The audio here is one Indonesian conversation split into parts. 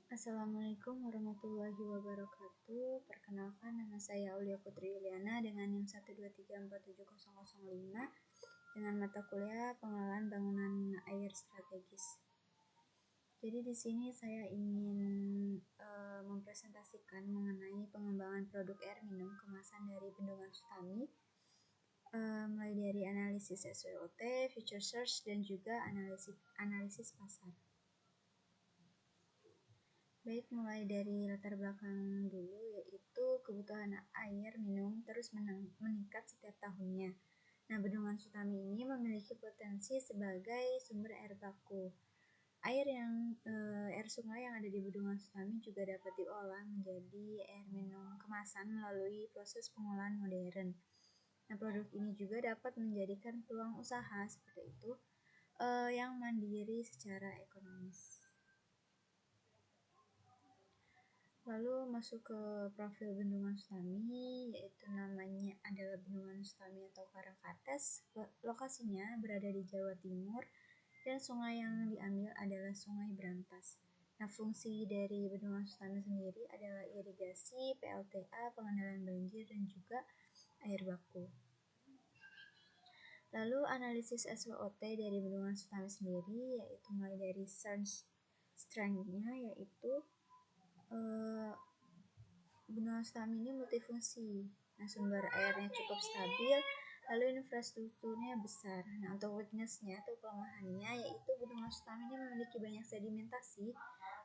Assalamualaikum warahmatullahi wabarakatuh. Perkenalkan, nama saya Aulia Putri Yuliana dengan NIM 123470005 dengan mata kuliah Pengelolaan Bangunan Air Strategis. Jadi di sini saya ingin mempresentasikan mengenai pengembangan produk air minum kemasan dari Bendungan Sutami, mulai dari analisis SWOT, future search, dan juga analisis pasar. Baik, mulai dari latar belakang dulu, yaitu kebutuhan air minum terus meningkat setiap tahunnya. Nah, Bendungan Sutami ini memiliki potensi sebagai sumber air baku. Air sungai yang ada di Bendungan Sutami juga dapat diolah menjadi air minum kemasan melalui proses pengolahan modern. Nah, produk ini juga dapat menjadikan peluang usaha seperti itu yang mandiri secara ekonomis. Lalu masuk ke profil Bendungan Sutami, yaitu namanya adalah Bendungan Sutami atau Karangkates. Lokasinya berada di Jawa Timur dan sungai yang diambil adalah Sungai Brantas. Nah, fungsi dari Bendungan Sutami sendiri adalah irigasi, PLTA, pengendalian banjir, dan juga air baku. Lalu analisis SWOT dari Bendungan Sutami sendiri, yaitu mulai dari search strength-nya, yaitu Bendungan Sutami ini multifungsi. Nah, sumber airnya cukup stabil, lalu infrastrukturnya besar. Nah, untuk weakness-nya atau kelemahannya, yaitu Bendungan Sutami ini memiliki banyak sedimentasi,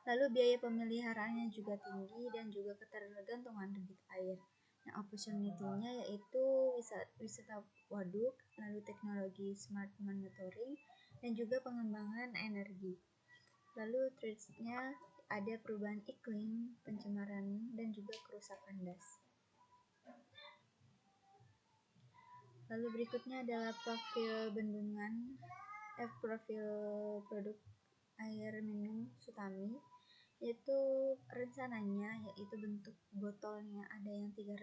lalu biaya pemeliharaannya juga tinggi dan juga ketergantungan debit air. Nah, opportunity-nya yaitu wisata waduk, lalu teknologi smart monitoring, dan juga pengembangan energi. Lalu threats-nya ada perubahan iklim, pencemaran, dan juga kerusakan das. Lalu berikutnya adalah profil produk air minum Sutami, yaitu rencananya yaitu bentuk botolnya ada yang 300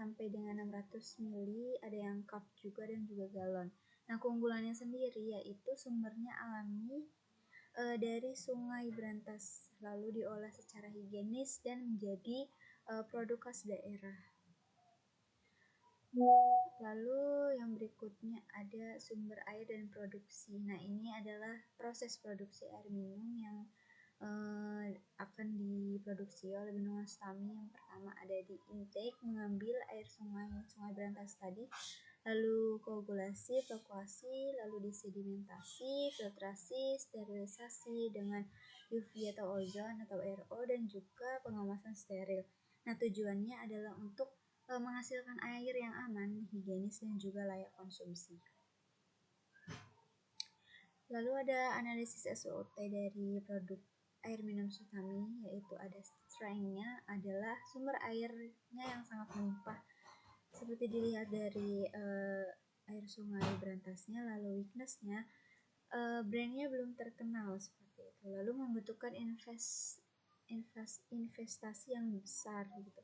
sampai dengan 600 ml, ada yang cup juga dan juga galon. Nah, keunggulannya sendiri yaitu sumbernya alami dari Sungai Brantas, lalu diolah secara higienis dan menjadi produk khas daerah. Lalu yang berikutnya ada sumber air dan produksi. Nah, ini adalah proses produksi air minum yang akan diproduksi oleh Bendungan Sutami. Yang pertama ada di intake, mengambil air Sungai Brantas tadi, lalu koagulasi, evakuasi, lalu disedimentasi, filtrasi, sterilisasi dengan UV atau ozon atau RO, dan juga pengawasan steril. Nah, tujuannya adalah untuk menghasilkan air yang aman, higienis, dan juga layak konsumsi. Lalu ada analisis SWOT dari produk air minum Sutami, yaitu ada strength-nya adalah sumber airnya yang sangat melimpah, seperti dilihat dari air Sungai Brantasnya. Lalu weakness-nya, brandnya belum terkenal seperti itu, lalu membutuhkan investasi yang besar gitu.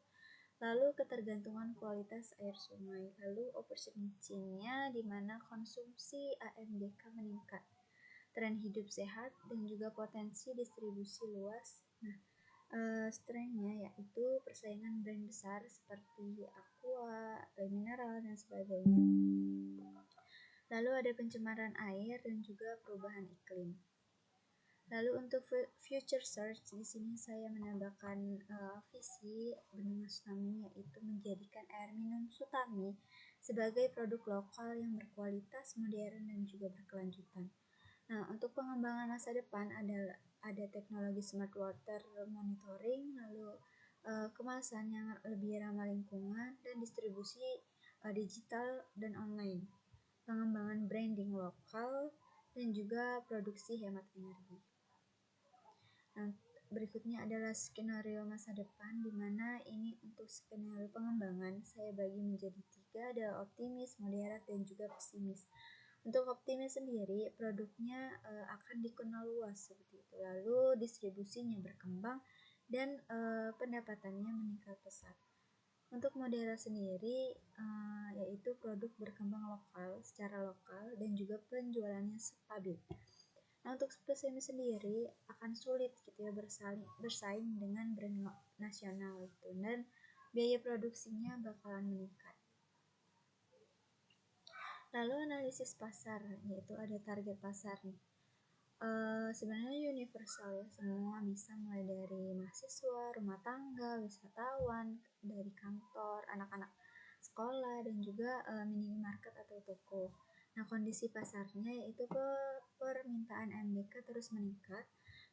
Lalu ketergantungan kualitas air sungai. Lalu opportunity-nya di mana konsumsi AMDK meningkat, tren hidup sehat, dan juga potensi distribusi luas. Nah, strength-nya yaitu persaingan brand besar seperti Aqua, Mineral, dan sebagainya. Lalu ada pencemaran air dan juga perubahan iklim. Lalu untuk future search, di sini saya menambahkan visi Bendungan Sutami, yaitu menjadikan air minum Sutami sebagai produk lokal yang berkualitas, modern, dan juga berkelanjutan. Nah, untuk pengembangan masa depan ada teknologi smart water monitoring, lalu kemasan yang lebih ramah lingkungan, dan distribusi digital dan online, pengembangan branding lokal, dan juga produksi hemat energi. Nah, berikutnya adalah skenario masa depan, di mana ini untuk skenario pengembangan saya bagi menjadi 3, ada optimis, moderat, dan juga pesimis. Untuk optimis sendiri, produknya akan dikenal luas seperti itu, lalu distribusinya berkembang, dan pendapatannya meningkat pesat. Untuk moderat sendiri, yaitu produk berkembang secara lokal, dan juga penjualannya stabil. Nah, untuk Pepsimi sendiri akan sulit gitu ya bersaing dengan brand nasional itu, dan biaya produksinya bakalan meningkat. Lalu analisis pasar, yaitu ada target pasar nih. Sebenarnya universal ya, semua bisa, mulai dari mahasiswa, rumah tangga, wisatawan, dari kantor, anak-anak sekolah, dan juga minimarket atau toko. Nah, kondisi pasarnya yaitu permintaan MDK terus meningkat,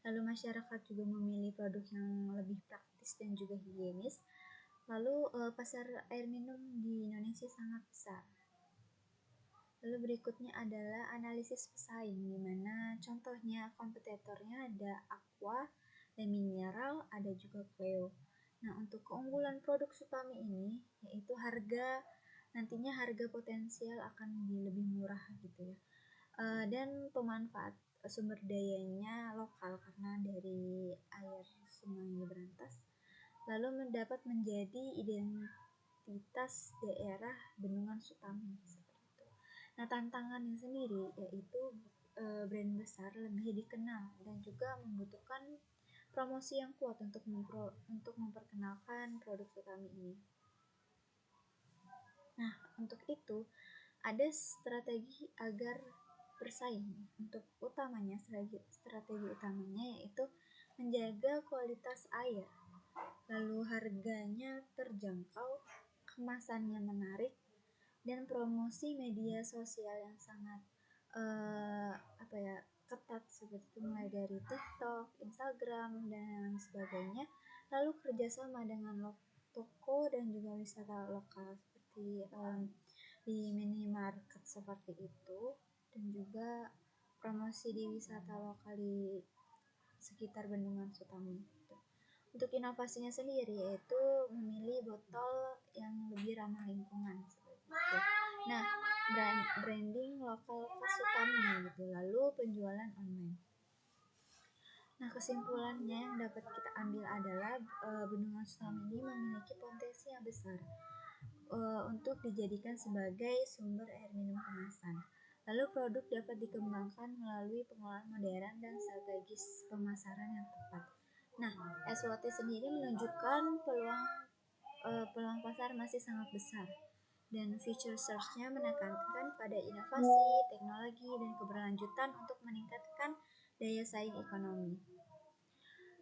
lalu masyarakat juga memilih produk yang lebih praktis dan juga higienis. Lalu pasar air minum di Indonesia sangat besar. Lalu berikutnya adalah analisis pesaing, di mana contohnya kompetitornya ada Aqua dan Mineral, ada juga Cleo. Nah, untuk keunggulan produk Sutami ini yaitu nantinya harga potensial akan lebih murah gitu ya. Dan pemanfaat sumber dayanya lokal karena dari air Sungai Berantas. Lalu mendapat menjadi identitas daerah Bendungan Sutami. Nah, tantangannya sendiri yaitu brand besar lebih dikenal dan juga membutuhkan promosi yang kuat untuk memperkenalkan produk Sutami ini. Nah, untuk itu ada strategi agar bersaing. Untuk strategi utamanya yaitu menjaga kualitas air, lalu harganya terjangkau, kemasannya menarik, dan promosi media sosial yang sangat ketat, seperti itu mulai dari TikTok, Instagram, dan sebagainya. Lalu kerjasama dengan toko dan juga wisata lokal seperti di minimarket seperti itu, dan juga promosi di wisata lokal di sekitar Bendungan Sutami. Untuk inovasinya sendiri yaitu memilih botol yang lebih ramah lingkungan seperti itu. Nah, branding lokal khas Sutami gitu, lalu penjualan online. Nah, kesimpulannya yang dapat kita ambil adalah Bendungan Sutami ini memiliki potensi yang besar untuk dijadikan sebagai sumber air minum kemasan. Lalu produk dapat dikembangkan melalui pengolahan modern dan strategis pemasaran yang tepat. Nah, SWT sendiri menunjukkan peluang pasar masih sangat besar, dan Future Search-nya menekankan pada inovasi, teknologi, dan keberlanjutan untuk meningkatkan daya saing ekonomi.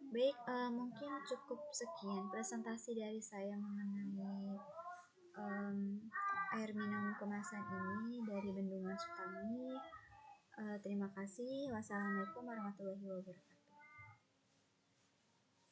Baik, mungkin cukup sekian presentasi dari saya mengenai air minum kemasan ini dari Bendungan Sutami. Terima kasih. Wassalamualaikum warahmatullahi wabarakatuh.